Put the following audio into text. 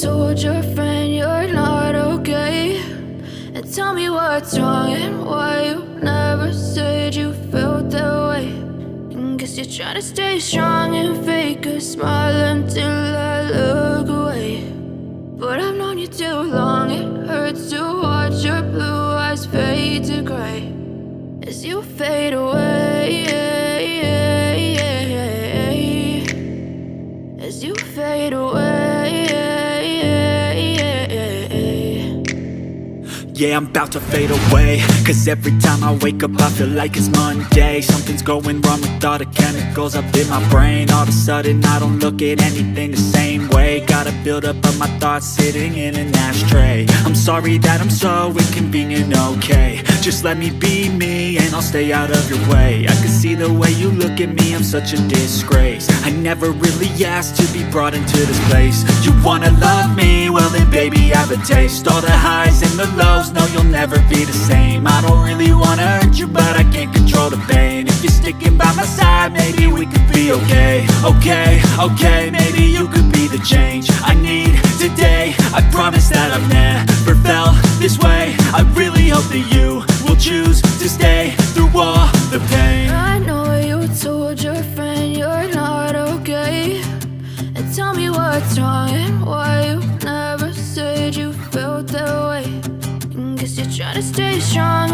Told your friend you're not okay, and tell me what's wrong and why you never said you felt that way. And guess you're trying to stay strong and fake a smile until I look away. But I've known you too long, it hurts to watch your blue eyes fade to gray as you fade away, as you fade away. Yeah, I'm about to fade away, cause every time I wake up I feel like it's Monday. Something's going wrong with all the chemicals up in my brain. All of a sudden I don't look at anything the same way. Got a buildup of my thoughts sitting in an ashtray. I'm sorry that I'm so inconvenient, okay. Just let me be me and I'll stay out of your way. I can see the way you look at me, I'm such a disgrace. I never really asked to be brought into this place. You wanna love me? Well then baby have a taste. All the highs and the lows, no, you'll never be the same. I don't really wanna hurt you, but I can't control the pain. If you're sticking by my side, maybe we could be okay. Okay, maybe you could be the change I need today. I promise that I've never felt this way. I really hope that you will choose to stay through all the pain. I know you told your friend you're not okay, and tell me what's wrong and why you never said you felt that way. Guess you're trying to stay strong